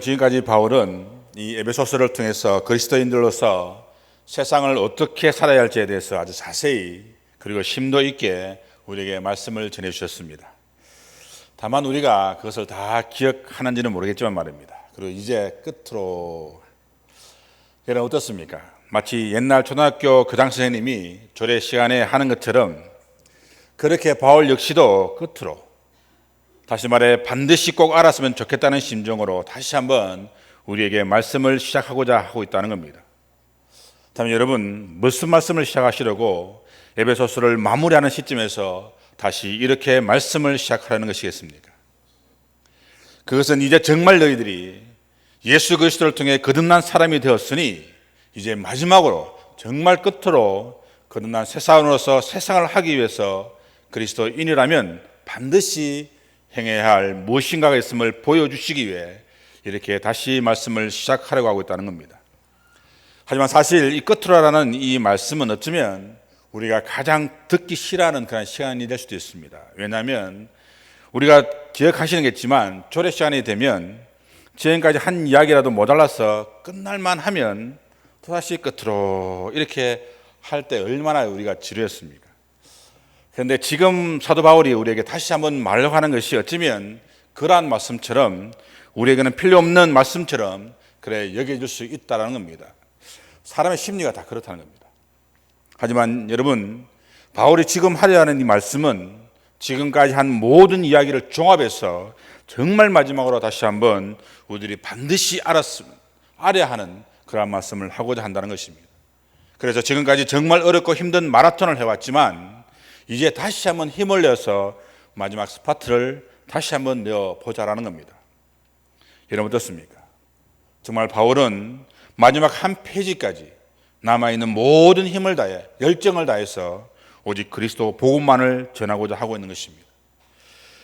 지금까지 바울은 이 에베소서를 통해서 그리스도인들로서 세상을 어떻게 살아야 할지에 대해서 아주 자세히 그리고 심도 있게 우리에게 말씀을 전해 주셨습니다. 다만 우리가 그것을 다 기억하는지는 모르겠지만 말입니다. 그리고 이제 끝으로 여러분 어떻습니까? 마치 옛날 초등학교 교장 선생님이 조례 시간에 하는 것처럼 그렇게 바울 역시도 끝으로 다시 말해 반드시 꼭 알았으면 좋겠다는 심정으로 다시 한번 우리에게 말씀을 시작하고자 하고 있다는 겁니다. 다음 여러분 무슨 말씀을 시작하시려고 에베소서를 마무리하는 시점에서 다시 이렇게 말씀을 시작하라는 것이겠습니까? 그것은 이제 정말 너희들이 예수 그리스도를 통해 거듭난 사람이 되었으니 이제 마지막으로 정말 끝으로 거듭난 새 사람으로서 세상을 하기 위해서 그리스도인이라면 반드시 행해야 할 무엇인가가 있음을 보여주시기 위해 이렇게 다시 말씀을 시작하려고 하고 있다는 겁니다. 하지만 사실 이 끝으로라는 이 말씀은 어쩌면 우리가 가장 듣기 싫어하는 그런 시간이 될 수도 있습니다. 왜냐하면 우리가 기억하시는겠지만 조례 시간이 되면 지금까지 한 이야기라도 모자라서 끝날만 하면 또다시 끝으로 이렇게 할 때 얼마나 우리가 지루했습니까? 그런데 지금 사도 바울이 우리에게 다시 한번 말하려고 하는 것이 어쩌면 그러한 말씀처럼 우리에게는 필요 없는 말씀처럼 그래 여겨질 수 있다는 겁니다. 사람의 심리가 다 그렇다는 겁니다. 하지만 여러분 바울이 지금 하려 하는 이 말씀은 지금까지 한 모든 이야기를 종합해서 정말 마지막으로 다시 한번 우리들이 반드시 알아야 하는 그런 말씀을 하고자 한다는 것입니다. 그래서 지금까지 정말 어렵고 힘든 마라톤을 해왔지만 이제 다시 한번 힘을 내서 마지막 스파트를 다시 한번 내어보자라는 겁니다. 여러분 어떻습니까? 정말 바울은 마지막 한 페이지까지 남아있는 모든 힘을 다해 열정을 다해서 오직 그리스도 복음만을 전하고자 하고 있는 것입니다.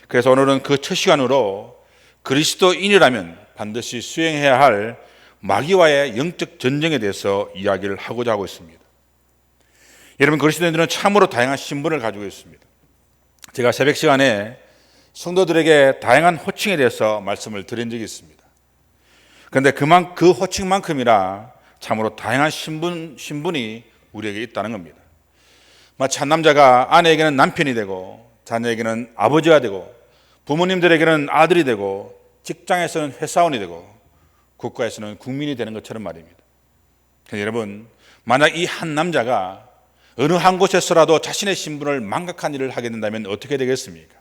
그래서 오늘은 그 첫 시간으로 그리스도인이라면 반드시 수행해야 할 마귀와의 영적 전쟁에 대해서 이야기를 하고자 하고 있습니다. 여러분 그리스도인들은 참으로 다양한 신분을 가지고 있습니다. 제가 새벽 시간에 성도들에게 다양한 호칭에 대해서 말씀을 드린 적이 있습니다. 그런데 그 호칭만큼이나 참으로 다양한 신분이 우리에게 있다는 겁니다. 마치 한 남자가 아내에게는 남편이 되고 자녀에게는 아버지가 되고 부모님들에게는 아들이 되고 직장에서는 회사원이 되고 국가에서는 국민이 되는 것처럼 말입니다. 여러분 만약 이 한 남자가 어느 한 곳에서라도 자신의 신분을 망각한 일을 하게 된다면 어떻게 되겠습니까?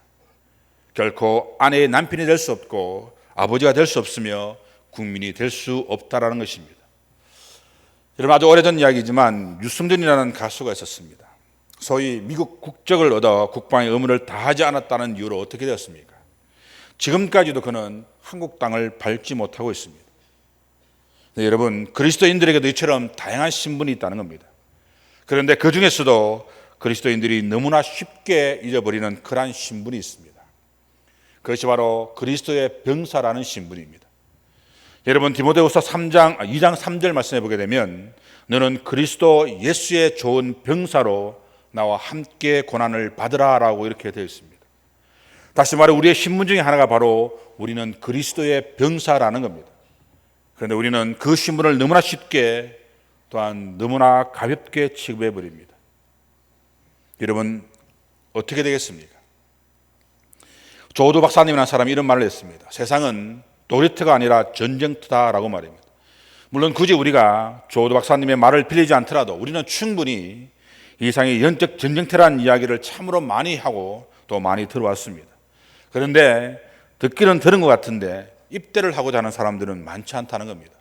결코 아내의 남편이 될 수 없고 아버지가 될 수 없으며 국민이 될 수 없다라는 것입니다. 여러분 아주 오래전 이야기지만 유승준이라는 가수가 있었습니다. 소위 미국 국적을 얻어 국방의 의무를 다하지 않았다는 이유로 어떻게 되었습니까? 지금까지도 그는 한국 땅을 밟지 못하고 있습니다. 네, 여러분 그리스도인들에게도 이처럼 다양한 신분이 있다는 겁니다. 그런데 그 중에서도 그리스도인들이 너무나 쉽게 잊어버리는 그러한 신분이 있습니다. 그것이 바로 그리스도의 병사라는 신분입니다. 여러분 디모데후서 2장 3절 말씀해 보게 되면 너는 그리스도 예수의 좋은 병사로 나와 함께 고난을 받으라라고 이렇게 되어 있습니다. 다시 말해 우리의 신분 중에 하나가 바로 우리는 그리스도의 병사라는 겁니다. 그런데 우리는 그 신분을 너무나 쉽게 또한 너무나 가볍게 취급해 버립니다. 여러분 어떻게 되겠습니까? 조도 박사님이라는 사람이 이런 말을 했습니다. 세상은 놀이터가 아니라 전쟁터다라고 말입니다. 물론 굳이 우리가 조도 박사님의 말을 빌리지 않더라도 우리는 충분히 이 세상의 영적 전쟁터라는 이야기를 참으로 많이 하고 또 많이 들어왔습니다. 그런데 듣기는 들은 것 같은데 입대를 하고자 하는 사람들은 많지 않다는 겁니다.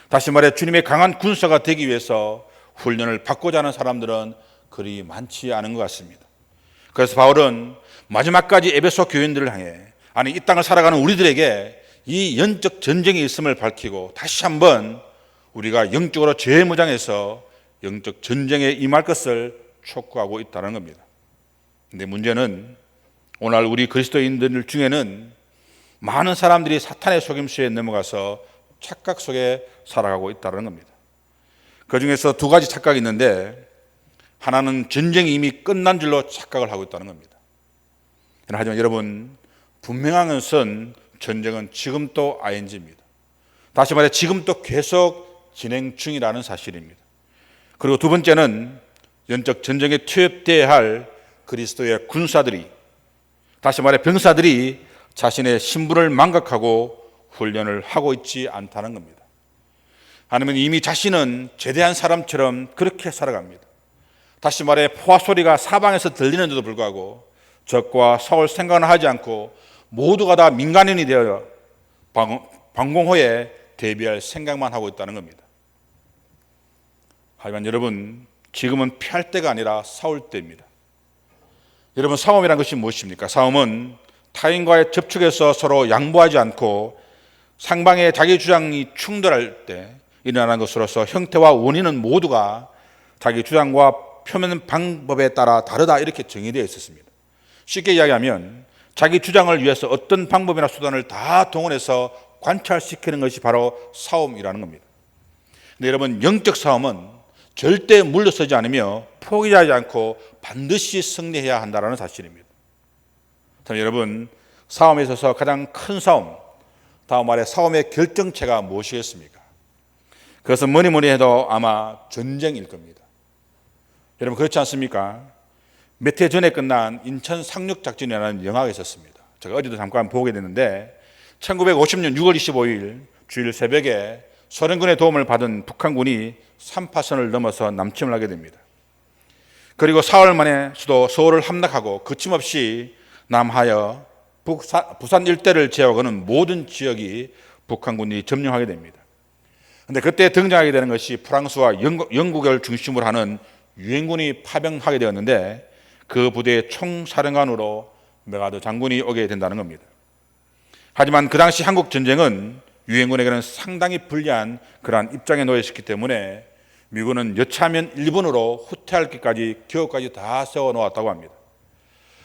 다시 말해 주님의 강한 군사가 되기 위해서 훈련을 받고자 하는 사람들은 그리 많지 않은 것 같습니다. 그래서 바울은 마지막까지 에베소 교인들을 향해 아니 이 땅을 살아가는 우리들에게 이 영적 전쟁이 있음을 밝히고 다시 한번 우리가 영적으로 재무장해서 영적 전쟁에 임할 것을 촉구하고 있다는 겁니다. 그런데 문제는 오늘 우리 그리스도인들 중에는 많은 사람들이 사탄의 속임수에 넘어가서 착각 속에 살아가고 있다는 겁니다. 그 중에서 두 가지 착각이 있는데 하나는 전쟁이 이미 끝난 줄로 착각을 하고 있다는 겁니다. 하지만 여러분 분명한 것은 전쟁은 지금 또 ING입니다. 다시 말해 지금도 계속 진행 중이라는 사실입니다. 그리고 두 번째는 영적 전쟁에 투입되어야 할 그리스도의 군사들이, 다시 말해 병사들이 자신의 신분을 망각하고 훈련을 하고 있지 않다는 겁니다. 아니면 이미 자신은 제대한 사람처럼 그렇게 살아갑니다. 다시 말해 포화 소리가 사방에서 들리는데도 불구하고 적과 싸울 생각은 하지 않고 모두가 다 민간인이 되어 방공호에 대비할 생각만 하고 있다는 겁니다. 하지만 여러분, 지금은 피할 때가 아니라 싸울 때입니다. 여러분, 싸움이란 것이 무엇입니까? 싸움은 타인과의 접촉에서 서로 양보하지 않고 상방의 자기 주장이 충돌할 때 일어나는 것으로서 형태와 원인은 모두가 자기 주장과 표현 방법에 따라 다르다, 이렇게 정의되어 있었습니다. 쉽게 이야기하면 자기 주장을 위해서 어떤 방법이나 수단을 다 동원해서 관찰시키는 것이 바로 싸움이라는 겁니다. 근데 여러분, 영적 싸움은 절대 물러서지 않으며 포기하지 않고 반드시 승리해야 한다는 사실입니다. 여러분, 싸움에 있어서 가장 큰 싸움, 다음 말에 싸움의 결정체가 무엇이겠습니까? 그것은 뭐니 해도 아마 전쟁일 겁니다. 여러분, 그렇지 않습니까? 몇 해 전에 끝난 인천 상륙작전이라는 영화가 있었습니다. 제가 어제도 잠깐 보게 됐는데 1950년 6월 25일 주일 새벽에 소련군의 도움을 받은 북한군이 3파선을 넘어서 남침을 하게 됩니다. 그리고 사흘 만에 수도 서울을 함락하고 거침없이 남하여 부산 일대를 제외하고는 모든 지역이 북한군이 점령하게 됩니다. 그런데 그때 등장하게 되는 것이 프랑스와 영국을 중심으로 하는 유엔군이 파병하게 되었는데 그 부대의 총사령관으로 메가드 장군이 오게 된다는 겁니다. 하지만 그 당시 한국 전쟁은 유엔군에게는 상당히 불리한 그러한 입장에 놓여 있었기 때문에 미군은 여차하면 일본으로 후퇴할 것까지 계획까지 다 세워놓았다고 합니다.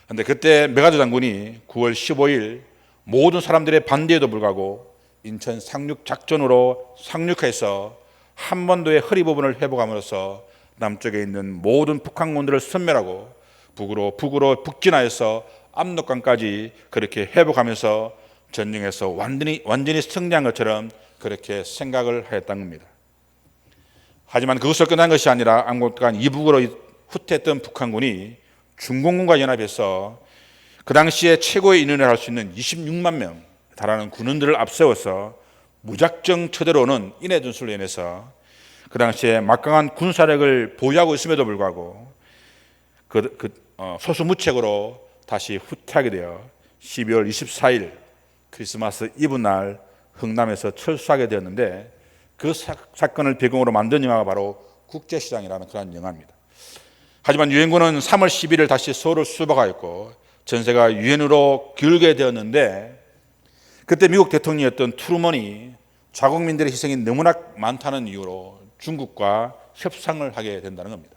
그런데 그때 메가드 장군이 9월 15일 모든 사람들의 반대에도 불구하고 인천 상륙작전으로 상륙해서 한반도의 허리 부분을 회복함으로써 남쪽에 있는 모든 북한군들을 섬멸하고 북으로 북진하여서 압록강까지 그렇게 회복하면서 전쟁에서 완전히 승리한 것처럼 그렇게 생각을 하였다는 겁니다. 하지만 그것으로 끝난 것이 아니라 압록강 이북으로 후퇴했던 북한군이 중공군과 연합해서 그 당시에 최고의 인원을 할 수 있는 26만 명 달하는 군원들을 앞세워서 무작정 쳐들어오는 인해 전술로 인해서 그 당시에 막강한 군사력을 보유하고 있음에도 불구하고 소수무책으로 다시 후퇴하게 되어 12월 24일 크리스마스 이브 날 흥남에서 철수하게 되었는데 그 사건을 배경으로 만든 영화가 바로 국제시장이라는 그런 영화입니다. 하지만 유엔군은 3월 10일을 다시 서울을 수복하였고 전세가 유엔으로 기울게 되었는데 그때 미국 대통령이었던 트루먼이 자국민들의 희생이 너무나 많다는 이유로 중국과 협상을 하게 된다는 겁니다.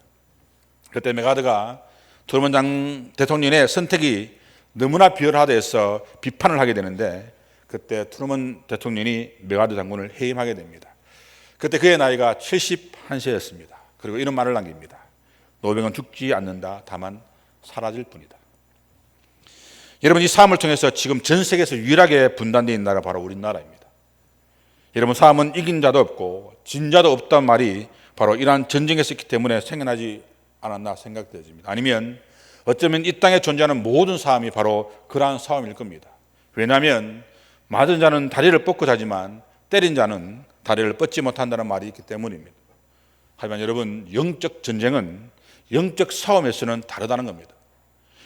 그때 메가드가 트루먼 대통령의 선택이 너무나 비열하다 해서 비판을 하게 되는데 그때 트루먼 대통령이 메가드 장군을 해임하게 됩니다. 그때 그의 나이가 71세였습니다. 그리고 이런 말을 남깁니다. 노병은 죽지 않는다. 다만 사라질 뿐이다. 여러분, 이 싸움을 통해서 지금 전 세계에서 유일하게 분단되어 있는 나라가 바로 우리나라입니다. 여러분, 싸움은 이긴 자도 없고 진 자도 없다는 말이 바로 이러한 전쟁에서 있기 때문에 생겨나지 않았나 생각되어집니다. 아니면 어쩌면 이 땅에 존재하는 모든 싸움이 바로 그러한 싸움일 겁니다. 왜냐하면 맞은 자는 다리를 뻗고 자지만 때린 자는 다리를 뻗지 못한다는 말이 있기 때문입니다. 하지만 여러분, 영적 전쟁은 영적 싸움에서는 다르다는 겁니다.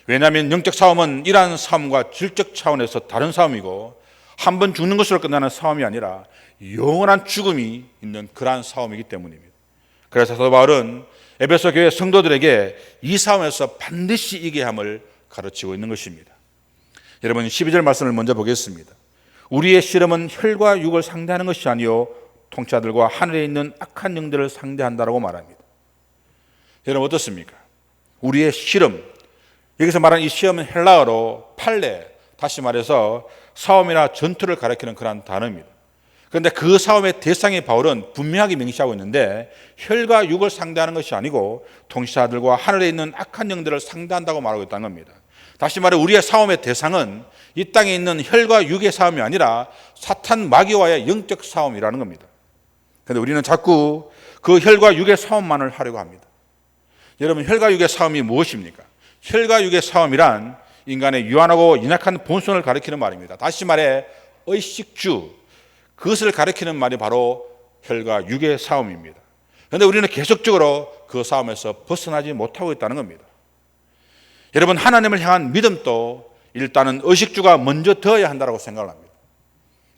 왜냐하면 영적 싸움은 이러한 싸움과 질적 차원에서 다른 싸움이고 한 번 죽는 것으로 끝나는 싸움이 아니라 영원한 죽음이 있는 그러한 싸움이기 때문입니다. 그래서 사도 바울은 에베소 교회 성도들에게 이 싸움에서 반드시 이겨야 함을 가르치고 있는 것입니다. 여러분, 12절 말씀을 먼저 보겠습니다. 우리의 씨름은 혈과 육을 상대하는 것이 아니요 통치자들과 하늘에 있는 악한 영들을 상대한다라고 말합니다. 여러분, 어떻습니까? 우리의 씨름, 여기서 말하는 이 시험은 헬라어로 팔레, 다시 말해서 싸움이나 전투를 가리키는 그런 단어입니다. 그런데 그 싸움의 대상이 바울은 분명하게 명시하고 있는데 혈과 육을 상대하는 것이 아니고 통치자들과 하늘에 있는 악한 영들을 상대한다고 말하고 있다는 겁니다. 다시 말해 우리의 싸움의 대상은 이 땅에 있는 혈과 육의 싸움이 아니라 사탄 마귀와의 영적 싸움이라는 겁니다. 그런데 우리는 자꾸 그 혈과 육의 싸움만을 하려고 합니다. 여러분, 혈과 육의 싸움이 무엇입니까? 혈과 육의 싸움이란 인간의 유한하고 연약한 본성을 가리키는 말입니다. 다시 말해 의식주, 그것을 가리키는 말이 바로 혈과 육의 싸움입니다. 그런데 우리는 계속적으로 그 싸움에서 벗어나지 못하고 있다는 겁니다. 여러분, 하나님을 향한 믿음도 일단은 의식주가 먼저 되어야 한다고 생각을 합니다.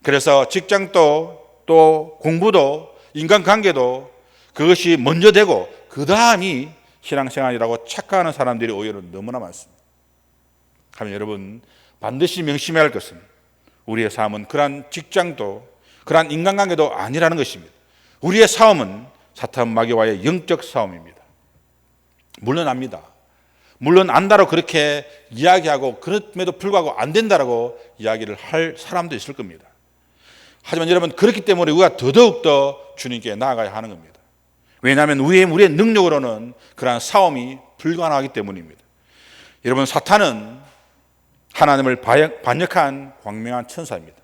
그래서 직장도 또 공부도 인간관계도 그것이 먼저 되고 그 다음이 신앙생활이라고 착각하는 사람들이 오히려 너무나 많습니다. 하면 여러분, 반드시 명심해야 할 것은 우리의 삶은 그러한 직장도 그러한 인간관계도 아니라는 것입니다. 우리의 싸움은 사탄 마귀와의 영적 싸움입니다. 물론 압니다. 물론 안다로 그렇게 이야기하고 그럼에도 불구하고 안 된다라고 이야기를 할 사람도 있을 겁니다. 하지만 여러분, 그렇기 때문에 우리가 더더욱더 주님께 나아가야 하는 겁니다. 왜냐하면 우리의 능력으로는 그러한 싸움이 불가능하기 때문입니다. 여러분, 사탄은 하나님을 반역한 광명한 천사입니다.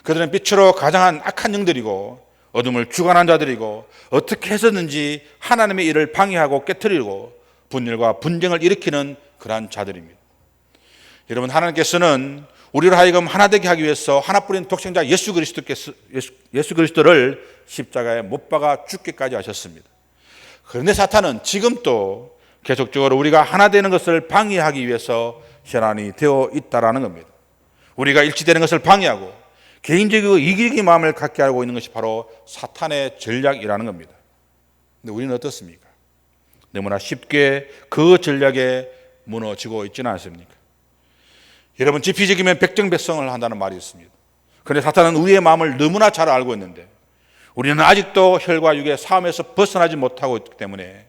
그들은 빛으로 가장한 악한 영들이고 어둠을 주관한 자들이고 어떻게 해서든지 하나님의 일을 방해하고 깨트리고 분열과 분쟁을 일으키는 그러한 자들입니다. 여러분, 하나님께서는 우리로 하여금 하나 되게 하기 위해서 하나뿐인 독생자 예수 그리스도를 십자가에 못 박아 죽기까지 하셨습니다. 그런데 사탄은 지금 또 계속적으로 우리가 하나 되는 것을 방해하기 위해서 현안이 되어 있다라는 겁니다. 우리가 일치되는 것을 방해하고 개인적이고 이기적인 마음을 갖게 하고 있는 것이 바로 사탄의 전략이라는 겁니다. 근데 우리는 어떻습니까? 너무나 쉽게 그 전략에 무너지고 있지는 않습니까? 여러분, 지피지기면 백정백성을 한다는 말이 있습니다. 그런데 사탄은 우리의 마음을 너무나 잘 알고 있는데 우리는 아직도 혈과 육의 싸움에서 벗어나지 못하고 있기 때문에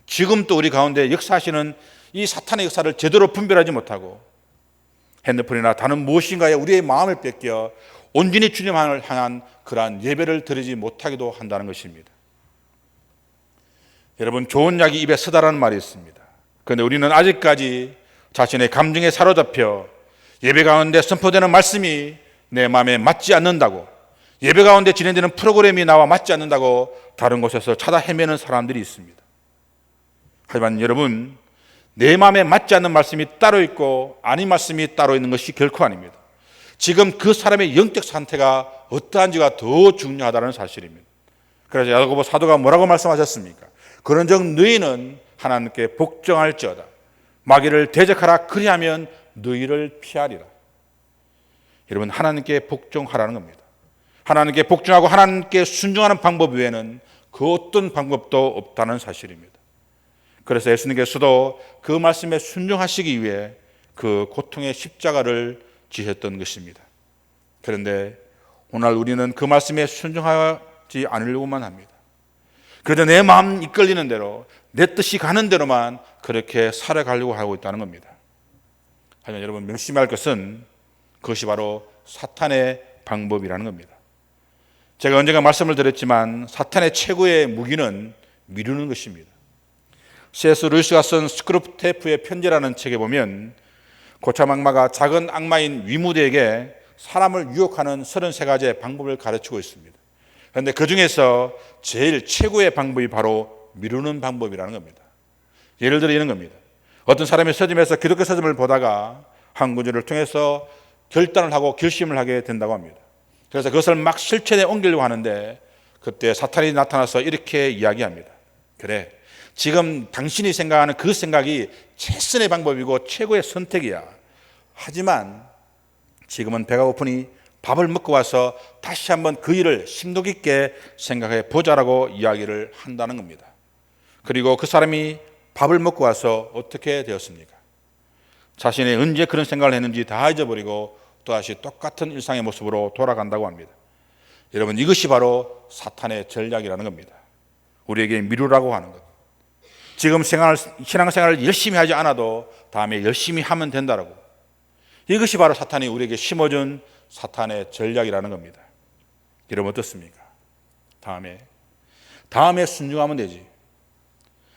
지금 또 우리 가운데 역사하시는 이 사탄의 역사를 제대로 분별하지 못하고 핸드폰이나 다른 무엇인가에 우리의 마음을 뺏겨 온전히 주님을 향한 그러한 예배를 드리지 못하기도 한다는 것입니다. 여러분, 좋은 약이 입에 쓰다라는 말이 있습니다. 그런데 우리는 아직까지 자신의 감정에 사로잡혀 예배 가운데 선포되는 말씀이 내 마음에 맞지 않는다고, 예배 가운데 진행되는 프로그램이 나와 맞지 않는다고 다른 곳에서 찾아 헤매는 사람들이 있습니다. 하지만 여러분, 내 마음에 맞지 않는 말씀이 따로 있고 아닌 말씀이 따로 있는 것이 결코 아닙니다. 지금 그 사람의 영적 상태가 어떠한지가 더 중요하다는 사실입니다. 그래서 야고보 사도가 뭐라고 말씀하셨습니까? 그런즉 너희는 하나님께 복종할지어다. 마귀를 대적하라. 그리하면 너희를 피하리라. 여러분, 하나님께 복종하라는 겁니다. 하나님께 복종하고 하나님께 순종하는 방법 외에는 그 어떤 방법도 없다는 사실입니다. 그래서 예수님께서도 그 말씀에 순종하시기 위해 그 고통의 십자가를 지셨던 것입니다. 그런데 오늘 우리는 그 말씀에 순종하지 않으려고만 합니다. 그래도 내 마음 이끌리는 대로, 내 뜻이 가는 대로만 그렇게 살아가려고 하고 있다는 겁니다. 하지만 여러분, 명심해야 할 것은 그것이 바로 사탄의 방법이라는 겁니다. 제가 언젠가 말씀을 드렸지만 사탄의 최고의 무기는 미루는 것입니다. C.S. 루이스가 쓴 스크루테프의 편지라는 책에 보면 고참 악마가 작은 악마인 위무드에게 사람을 유혹하는 33가지의 방법을 가르치고 있습니다. 그런데 그 중에서 제일 최고의 방법이 바로 미루는 방법이라는 겁니다. 예를 들어 이런 겁니다. 어떤 사람이 서점에서 기독교 서점을 보다가 한 구절을 통해서 결단을 하고 결심을 하게 된다고 합니다. 그래서 그것을 막 실천에 옮기려고 하는데 그때 사탄이 나타나서 이렇게 이야기합니다. 그래, 지금 당신이 생각하는 그 생각이 최선의 방법이고 최고의 선택이야. 하지만 지금은 배가 고프니 밥을 먹고 와서 다시 한번 그 일을 심도 깊게 생각해 보자라고 이야기를 한다는 겁니다. 그리고 그 사람이 밥을 먹고 와서 어떻게 되었습니까? 자신이 언제 그런 생각을 했는지 다 잊어버리고 또다시 똑같은 일상의 모습으로 돌아간다고 합니다. 여러분, 이것이 바로 사탄의 전략이라는 겁니다. 우리에게 미루라고 하는 것. 지금 신앙생활을 열심히 하지 않아도 다음에 열심히 하면 된다라고. 이것이 바로 사탄이 우리에게 심어준 사탄의 전략이라는 겁니다. 여러분, 어떻습니까? 다음에 순종하면 되지.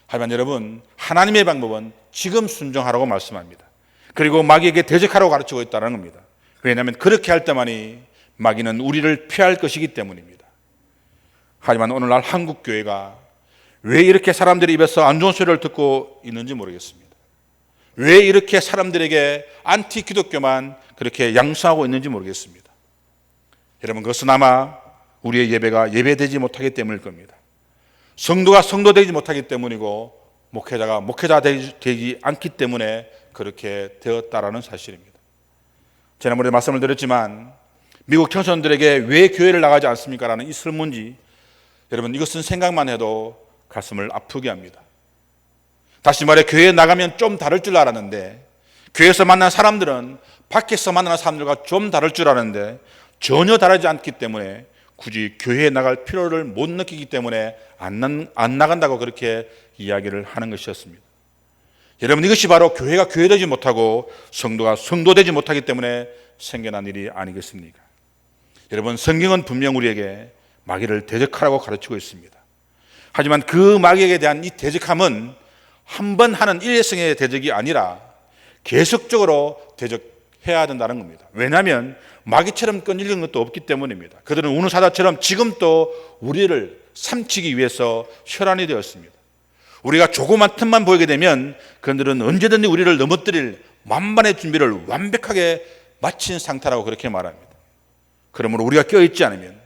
하지만 여러분, 하나님의 방법은 지금 순종하라고 말씀합니다. 그리고 마귀에게 대적하라고 가르치고 있다는 겁니다. 왜냐하면 그렇게 할 때만이 마귀는 우리를 피할 것이기 때문입니다. 하지만 오늘날 한국 교회가 왜 이렇게 사람들의 입에서 안 좋은 소리를 듣고 있는지 모르겠습니다. 왜 이렇게 사람들에게 안티 기독교만 그렇게 양성하고 있는지 모르겠습니다. 여러분, 그것은 아마 우리의 예배가 예배되지 못하기 때문일 겁니다. 성도가 성도되지 못하기 때문이고 목회자가 목회자 되지 않기 때문에 그렇게 되었다라는 사실입니다. 지난번에 말씀을 드렸지만 미국 청소년들에게 왜 교회를 나가지 않습니까? 라는 이 설문지, 여러분, 이것은 생각만 해도 가슴을 아프게 합니다. 다시 말해, 교회에 나가면 좀 다를 줄 알았는데, 교회에서 만난 사람들은 밖에서 만나는 사람들과 좀 다를 줄 알았는데 전혀 다르지 않기 때문에 굳이 교회에 나갈 필요를 못 느끼기 때문에 안 나간다고 그렇게 이야기를 하는 것이었습니다. 여러분, 이것이 바로 교회가 교회되지 못하고 성도가 성도되지 못하기 때문에 생겨난 일이 아니겠습니까? 여러분, 성경은 분명 우리에게 마귀를 대적하라고 가르치고 있습니다. 하지만 그 마귀에게 대한 이 대적함은 한 번 하는 일회성의 대적이 아니라 계속적으로 대적해야 된다는 겁니다. 왜냐하면 마귀처럼 끈질긴 것도 없기 때문입니다. 그들은 우는 사자처럼 지금 또 우리를 삼키기 위해서 혈안이 되었습니다. 우리가 조그만 틈만 보이게 되면 그들은 언제든지 우리를 넘어뜨릴 만반의 준비를 완벽하게 마친 상태라고 그렇게 말합니다. 그러므로 우리가 껴있지 않으면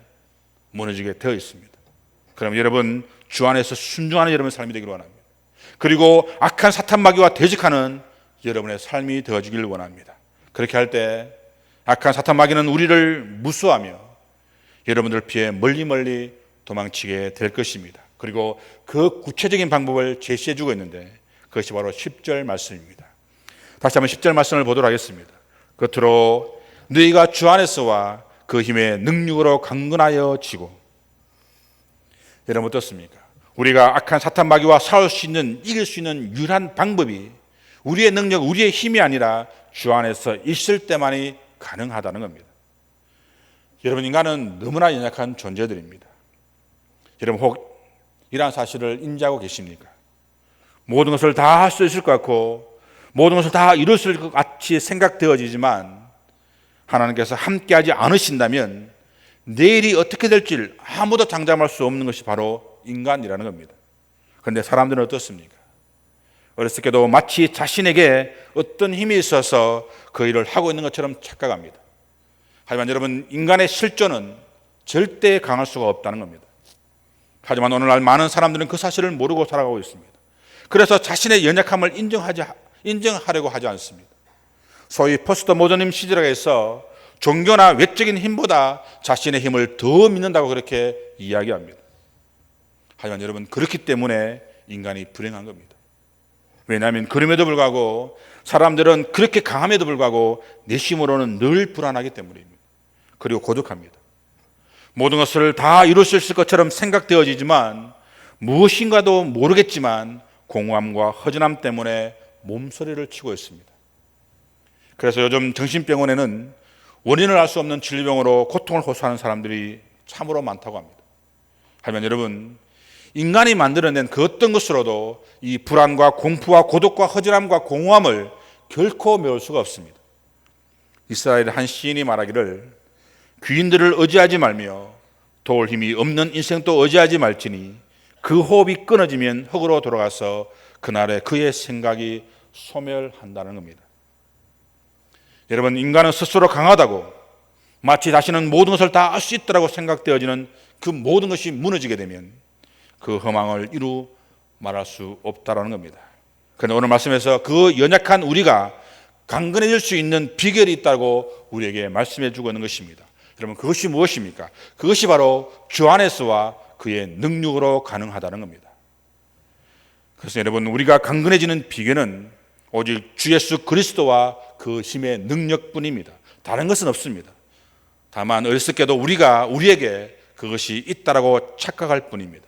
무너지게 되어 있습니다. 그럼 여러분, 주 안에서 순종하는 여러분의 삶이 되기를 원합니다. 그리고 악한 사탄 마귀와 대적하는 여러분의 삶이 되어지길 원합니다. 그렇게 할 때 악한 사탄 마귀는 우리를 무수하며 여러분들 피해 멀리 도망치게 될 것입니다. 그리고 그 구체적인 방법을 제시해 주고 있는데 그것이 바로 10절 말씀입니다. 다시 한번 10절 말씀을 보도록 하겠습니다. 겉으로 너희가 주 안에서와 그 힘의 능력으로 강건하여 지고. 여러분, 어떻습니까? 우리가 악한 사탄 마귀와 싸울 수 있는, 이길 수 있는 유일한 방법이 우리의 능력, 우리의 힘이 아니라 주 안에서 있을 때만이 가능하다는 겁니다. 여러분, 인간은 너무나 연약한 존재들입니다. 여러분, 혹 이러한 사실을 인지하고 계십니까? 모든 것을 다 할 수 있을 것 같고 모든 것을 다 이룰 수 있을 것 같이 생각되어지지만 하나님께서 함께하지 않으신다면 내일이 어떻게 될지 아무도 장담할 수 없는 것이 바로 인간이라는 겁니다. 그런데 사람들은 어떻습니까? 어렸을 때도 마치 자신에게 어떤 힘이 있어서 그 일을 하고 있는 것처럼 착각합니다. 하지만 여러분, 인간의 실존은 절대 강할 수가 없다는 겁니다. 하지만 오늘날 많은 사람들은 그 사실을 모르고 살아가고 있습니다. 그래서 자신의 연약함을 인정하려고 하지 않습니다. 소위 포스트 모더니즘 시대에서 종교나 외적인 힘보다 자신의 힘을 더 믿는다고 그렇게 이야기합니다. 하지만 여러분, 그렇기 때문에 인간이 불행한 겁니다. 왜냐하면 그럼에도 불구하고 사람들은 그렇게 강함에도 불구하고 내심으로는 늘 불안하기 때문입니다. 그리고 고독합니다. 모든 것을 다 이룰 수 있을 것처럼 생각되어지지만 무엇인가도 모르겠지만 공허함과 허전함 때문에 몸서리를 치고 있습니다. 그래서 요즘 정신병원에는 원인을 알 수 없는 질병으로 고통을 호소하는 사람들이 참으로 많다고 합니다. 하지만 여러분, 인간이 만들어낸 그 어떤 것으로도 이 불안과 공포와 고독과 허전함과 공허함을 결코 메울 수가 없습니다. 이스라엘의 한 시인이 말하기를 귀인들을 의지하지 말며 도울 힘이 없는 인생도 의지하지 말지니 그 호흡이 끊어지면 흙으로 돌아가서 그날에 그의 생각이 소멸한다는 겁니다. 여러분, 인간은 스스로 강하다고 마치 자신은 모든 것을 다 할 수 있다고 생각되어지는 그 모든 것이 무너지게 되면 그 허망을 이루 말할 수 없다는 겁니다. 그런데 오늘 말씀에서 그 연약한 우리가 강건해질 수 있는 비결이 있다고 우리에게 말씀해 주고 있는 것입니다. 여러분, 그것이 무엇입니까? 그것이 바로 주 안에서와 그의 능력으로 가능하다는 겁니다. 그래서 여러분, 우리가 강건해지는 비결은 오직 주 예수 그리스도와 그 힘의 능력뿐입니다. 다른 것은 없습니다. 다만 어렸을 때도 우리에게 그것이 있다라고 착각할 뿐입니다.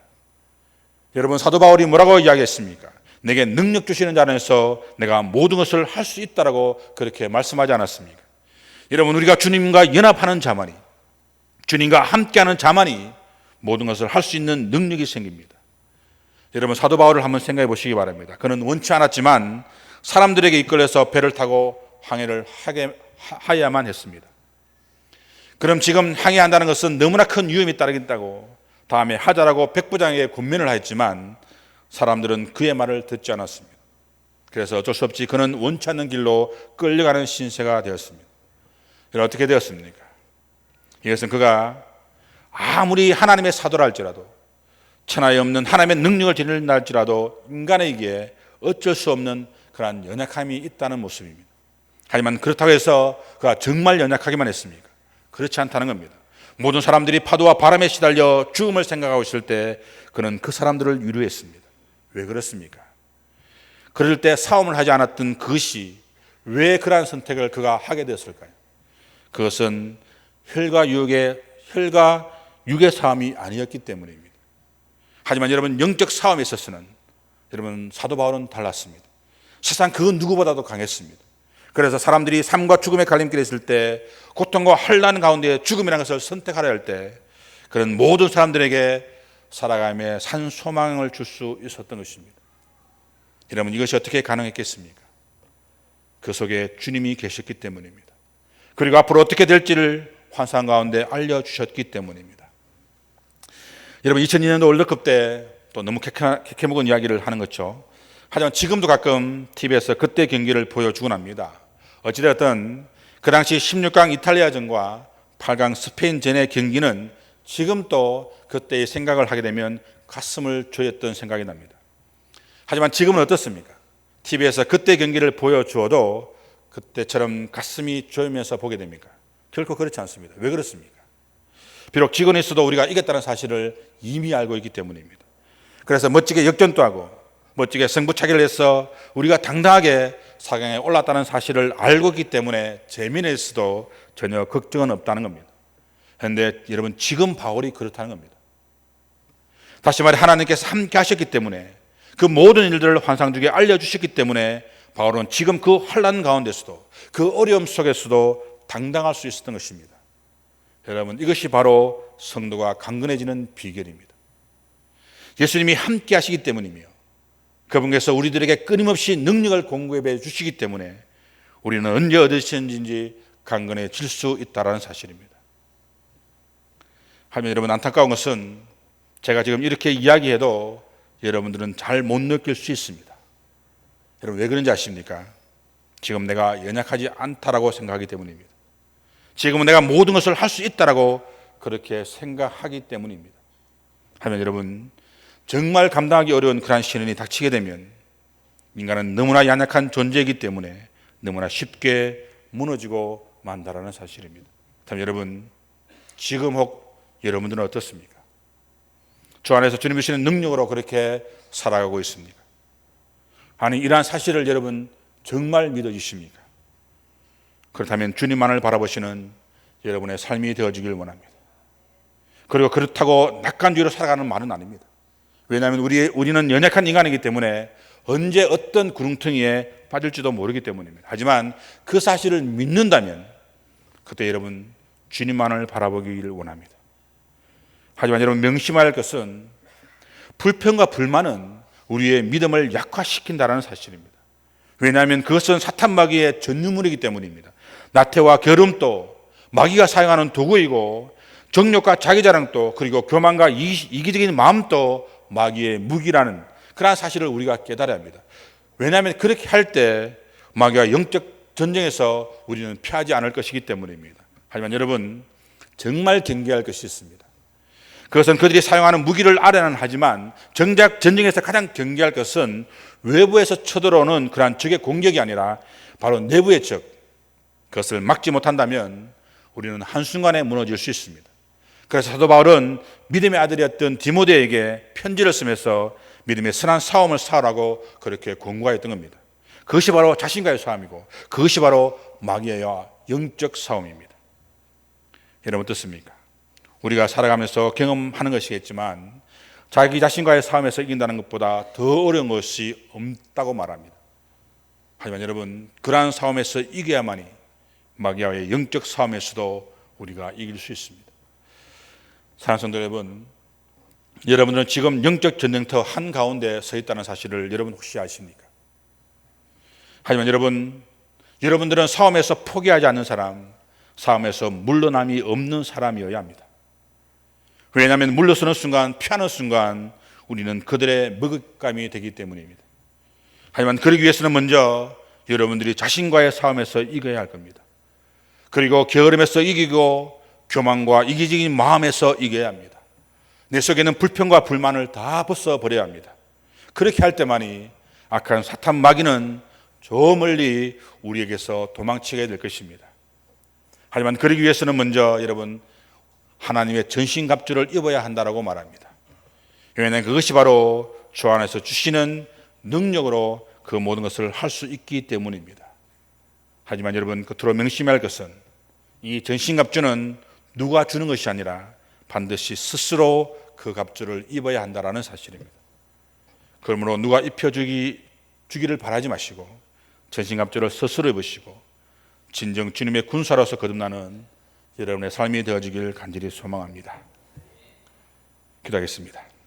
여러분, 사도 바울이 뭐라고 이야기했습니까? 내게 능력 주시는 자 안에서 내가 모든 것을 할 수 있다라고 그렇게 말씀하지 않았습니까? 여러분, 우리가 주님과 연합하는 자만이, 주님과 함께하는 자만이 모든 것을 할 수 있는 능력이 생깁니다. 여러분, 사도 바울을 한번 생각해 보시기 바랍니다. 그는 원치 않았지만 사람들에게 이끌려서 배를 타고 항해를 하야만 했습니다. 그럼 지금 항해한다는 것은 너무나 큰 위험이 따르겠다고 다음에 하자라고 백부장에게 권면을 하였지만 사람들은 그의 말을 듣지 않았습니다. 그래서 어쩔 수 없이 그는 원치 않는 길로 끌려가는 신세가 되었습니다. 어떻게 되었습니까? 이것은 그가 아무리 하나님의 사도라 할지라도 천하에 없는 하나님의 능력을 드린다 할지라도 인간에게 어쩔 수 없는 그러한 연약함이 있다는 모습입니다. 하지만 그렇다고 해서 그가 정말 연약하기만 했습니까? 그렇지 않다는 겁니다. 모든 사람들이 파도와 바람에 시달려 죽음을 생각하고 있을 때 그는 그 사람들을 위로했습니다. 왜 그렇습니까? 그럴 때 싸움을 하지 않았던 그것이 왜 그러한 선택을 그가 하게 되었을까요? 그것은 혈과 육의 싸움이 아니었기 때문입니다. 하지만 여러분, 영적 싸움에 있어서는 여러분, 사도 바울은 달랐습니다. 세상 그 누구보다도 강했습니다. 그래서 사람들이 삶과 죽음의 갈림길에 있을 때, 고통과 환난 가운데 죽음이라는 것을 선택하려 할 때 그런 모든 사람들에게 살아감에 산 소망을 줄 수 있었던 것입니다. 여러분, 이것이 어떻게 가능했겠습니까? 그 속에 주님이 계셨기 때문입니다. 그리고 앞으로 어떻게 될지를 환상 가운데 알려주셨기 때문입니다. 여러분, 2002년도 월드컵 때 또 너무 캐캐묵은 이야기를 하는 거죠. 하지만 지금도 가끔 TV에서 그때 경기를 보여주곤 합니다. 어찌되었든 그 당시 16강 이탈리아전과 8강 스페인전의 경기는 지금 또 그때의 생각을 하게 되면 가슴을 조였던 생각이 납니다. 하지만 지금은 어떻습니까? TV에서 그때 경기를 보여주어도 그때처럼 가슴이 조이면서 보게 됩니까? 결코 그렇지 않습니다. 왜 그렇습니까? 비록 지고는 있어도 우리가 이겼다는 사실을 이미 알고 있기 때문입니다. 그래서 멋지게 역전도 하고 멋지게 승부차기를 해서 우리가 당당하게 4강에 올랐다는 사실을 알고 있기 때문에 재미있어도 전혀 걱정은 없다는 겁니다. 그런데 여러분, 지금 바울이 그렇다는 겁니다. 다시 말해, 하나님께서 함께 하셨기 때문에 그 모든 일들을 환상 중에 알려주셨기 때문에 바울은 지금 그 환난 가운데서도 그 어려움 속에서도 당당할 수 있었던 것입니다. 여러분, 이것이 바로 성도가 강건해지는 비결입니다. 예수님이 함께 하시기 때문이며 그분께서 우리들에게 끊임없이 능력을 공급해 주시기 때문에 우리는 언제 어디든지 강건해질 수 있다는 사실입니다. 하지만 여러분, 안타까운 것은 제가 지금 이렇게 이야기해도 여러분들은 잘 못 느낄 수 있습니다. 여러분, 왜 그런지 아십니까? 지금 내가 연약하지 않다라고 생각하기 때문입니다. 지금은 내가 모든 것을 할 수 있다라고 그렇게 생각하기 때문입니다. 하지만 여러분, 정말 감당하기 어려운 그러한 시련이 닥치게 되면 인간은 너무나 연약한 존재이기 때문에 너무나 쉽게 무너지고 만다라는 사실입니다. 그럼 여러분, 지금 혹 여러분들은 어떻습니까? 주 안에서 주님 주시는 능력으로 그렇게 살아가고 있습니까? 아니, 이러한 사실을 여러분 정말 믿어주십니까? 그렇다면 주님만을 바라보시는 여러분의 삶이 되어지길 원합니다. 그리고 그렇다고 낙관주의로 살아가는 말은 아닙니다. 왜냐하면 우리는 연약한 인간이기 때문에 언제 어떤 구렁텅이에 빠질지도 모르기 때문입니다. 하지만 그 사실을 믿는다면 그때 여러분 주님만을 바라보기를 원합니다. 하지만 여러분, 명심해야 할 것은 불평과 불만은 우리의 믿음을 약화시킨다는 사실입니다. 왜냐하면 그것은 사탄 마귀의 전유물이기 때문입니다. 나태와 게으름도 마귀가 사용하는 도구이고 정욕과 자기자랑도 그리고 교만과 이기적인 마음도 마귀의 무기라는 그러한 사실을 우리가 깨달아야 합니다. 왜냐하면 그렇게 할 때 마귀와 영적 전쟁에서 우리는 피하지 않을 것이기 때문입니다. 하지만 여러분, 정말 경계할 것이 있습니다. 그것은 그들이 사용하는 무기를 알아는 하지만 정작 전쟁에서 가장 경계할 것은 외부에서 쳐들어오는 그러한 적의 공격이 아니라 바로 내부의 적, 그것을 막지 못한다면 우리는 한순간에 무너질 수 있습니다. 그래서 사도 바울은 믿음의 아들이었던 디모데에게 편지를 쓰면서 믿음의 선한 싸움을 싸우라고 그렇게 권고하였던 겁니다. 그것이 바로 자신과의 싸움이고 그것이 바로 마귀와 영적 싸움입니다. 여러분, 어떻습니까? 우리가 살아가면서 경험하는 것이겠지만 자기 자신과의 싸움에서 이긴다는 것보다 더 어려운 것이 없다고 말합니다. 하지만 여러분, 그러한 싸움에서 이겨야만이 마귀와의 영적 싸움에서도 우리가 이길 수 있습니다. 사랑하는 성도 여러분, 여러분들은 지금 영적 전쟁터 한가운데 서 있다는 사실을 여러분 혹시 아십니까? 하지만 여러분, 여러분들은 싸움에서 포기하지 않는 사람, 싸움에서 물러남이 없는 사람이어야 합니다. 왜냐하면 물러서는 순간, 피하는 순간 우리는 그들의 먹잇감이 되기 때문입니다. 하지만 그러기 위해서는 먼저 여러분들이 자신과의 싸움에서 이겨야 할 겁니다. 그리고 게으름에서 이기고 교만과 이기적인 마음에서 이겨야 합니다. 내 속에는 불평과 불만을 다 벗어버려야 합니다. 그렇게 할 때만이 악한 사탄 마귀는 저 멀리 우리에게서 도망치게 될 것입니다. 하지만 그러기 위해서는 먼저 여러분 하나님의 전신갑주를 입어야 한다라고 말합니다. 왜냐하면 그것이 바로 주 안에서 주시는 능력으로 그 모든 것을 할 수 있기 때문입니다. 하지만 여러분 겉으로 명심해야 할 것은 이 전신갑주는 누가 주는 것이 아니라 반드시 스스로 그 갑주를 입어야 한다라는 사실입니다. 그러므로 누가 입혀주기를 바라지 마시고 전신갑주를 스스로 입으시고 진정 주님의 군사로서 거듭나는 여러분의 삶이 되어지길 간절히 소망합니다. 기도하겠습니다.